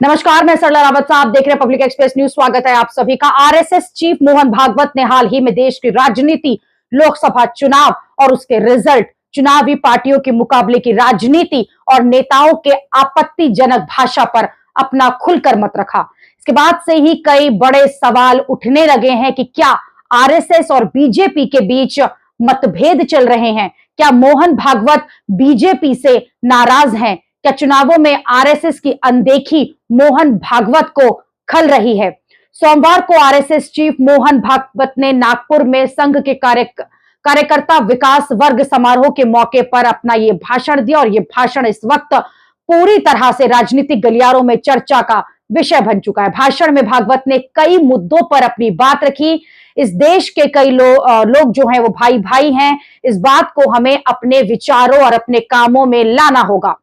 नमस्कार, मैं सरला रावत साहब देख रहे हैं पब्लिक एक्सप्रेस न्यूज। स्वागत है आप सभी का। आरएसएस चीफ मोहन भागवत ने हाल ही में देश की राजनीति, लोकसभा चुनाव और उसके रिजल्ट, चुनावी पार्टियों के मुकाबले की राजनीति और नेताओं के आपत्तिजनक भाषा पर अपना खुलकर मत रखा। इसके बाद से ही कई बड़े सवाल उठने लगे हैं कि क्या आरएसएस और बीजेपी के बीच मतभेद चल रहे हैं? क्या मोहन भागवत बीजेपी से नाराज हैं? क्या चुनावों में आरएसएस की अनदेखी मोहन भागवत को खल रही है? सोमवार को आरएसएस चीफ मोहन भागवत ने नागपुर में संघ के कार्यकर्ता विकास वर्ग समारोह के मौके पर अपना ये भाषण दिया और ये भाषण इस वक्त पूरी तरह से राजनीतिक गलियारों में चर्चा का विषय बन चुका है। भाषण में भागवत ने कई मुद्दों पर अपनी बात रखी। इस देश के कई लोग जो हैं वो भाई भाई हैं। इस बात को हमें अपने विचारों और अपने कामों में लाना होगा।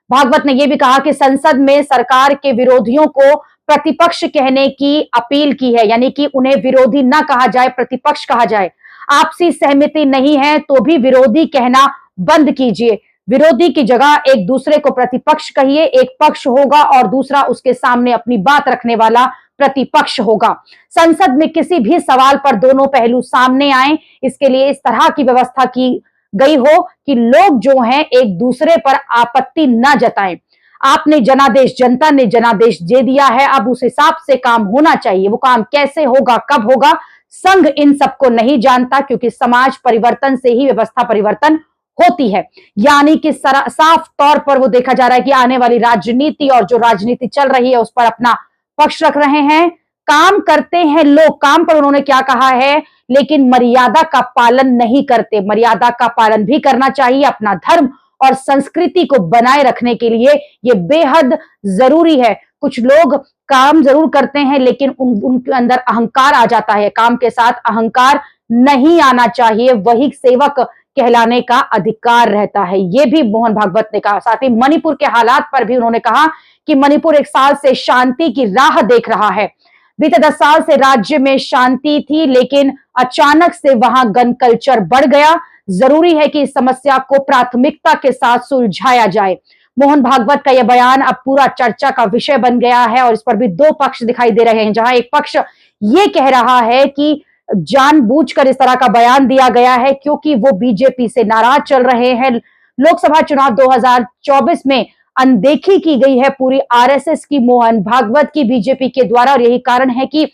भागवत ने यह भी कहा कि संसद में सरकार के विरोधियों को प्रतिपक्ष कहने की अपील की है, यानी कि उन्हें विरोधी ना कहा जाए, प्रतिपक्ष कहा जाए। आपसी सहमति नहीं है तो भी विरोधी कहना बंद कीजिए। विरोधी की जगह एक दूसरे को प्रतिपक्ष कहिए। एक पक्ष होगा और दूसरा उसके सामने अपनी बात रखने वाला प्रतिपक्ष होगा। संसद में किसी भी सवाल पर दोनों पहलू सामने आए, इसके लिए इस तरह की व्यवस्था की गई हो कि लोग जो हैं एक दूसरे पर आपत्ति न जताएं। आपने जनादेश, जनता ने जनादेश दे दिया है, अब उस हिसाब से काम होना चाहिए। वो काम कैसे होगा, कब होगा, संघ इन सबको नहीं जानता, क्योंकि समाज परिवर्तन से ही व्यवस्था परिवर्तन होती है। यानी कि साफ तौर पर वो देखा जा रहा है कि आने वाली राजनीति और जो राजनीति चल रही है उस पर अपना पक्ष रख रहे हैं। काम करते हैं लोग, काम पर उन्होंने क्या कहा है, लेकिन मर्यादा का पालन नहीं करते। मर्यादा का पालन भी करना चाहिए। अपना धर्म और संस्कृति को बनाए रखने के लिए ये बेहद जरूरी है। कुछ लोग काम जरूर करते हैं लेकिन उनके अंदर अहंकार आ जाता है। काम के साथ अहंकार नहीं आना चाहिए, वही सेवक कहलाने का अधिकार रहता है। ये भी मोहन भागवत ने कहा। साथ ही मणिपुर के हालात पर भी उन्होंने कहा कि मणिपुर एक साल से शांति की राह देख रहा है। बीते 10 साल से राज्य में शांति थी, लेकिन अचानक से वहां गन कल्चर बढ़ गया। जरूरी है कि इस समस्या को प्राथमिकता के साथ सुलझाया जाए। मोहन भागवत का यह बयान अब पूरा चर्चा का विषय बन गया है और इस पर भी दो पक्ष दिखाई दे रहे हैं। जहां एक पक्ष ये कह रहा है कि जानबूझकर इस तरह का बयान दिया गया है क्योंकि वो बीजेपी से नाराज चल रहे हैं। लोकसभा चुनाव 2024 में अनदेखी की गई है पूरी आरएसएस की, मोहन भागवत की बीजेपी के द्वारा, और यही कारण है कि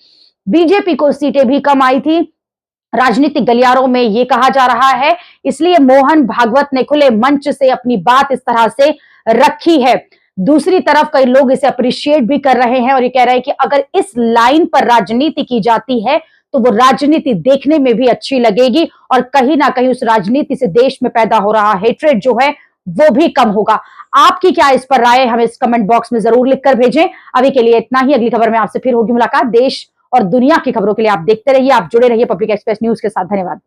बीजेपी को सीटें भी कम आई थी। राजनीतिक गलियारों में यह कहा जा रहा है, इसलिए मोहन भागवत ने खुले मंच से अपनी बात इस तरह से रखी है। दूसरी तरफ कई लोग इसे अप्रिशिएट भी कर रहे हैं और ये कह रहे हैं कि अगर इस लाइन पर राजनीति की जाती है तो वो राजनीति देखने में भी अच्छी लगेगी और कहीं ना कहीं उस राजनीति से देश में पैदा हो रहा हेट्रेड जो है वो भी कम होगा। आपकी क्या इस पर राय है, हमें इस कमेंट बॉक्स में जरूर लिखकर भेजें। अभी के लिए इतना ही। अगली खबर में आपसे फिर होगी मुलाकात। देश और दुनिया की खबरों के लिए आप देखते रहिए, आप जुड़े रहिए पब्लिक एक्सप्रेस न्यूज के साथ। धन्यवाद।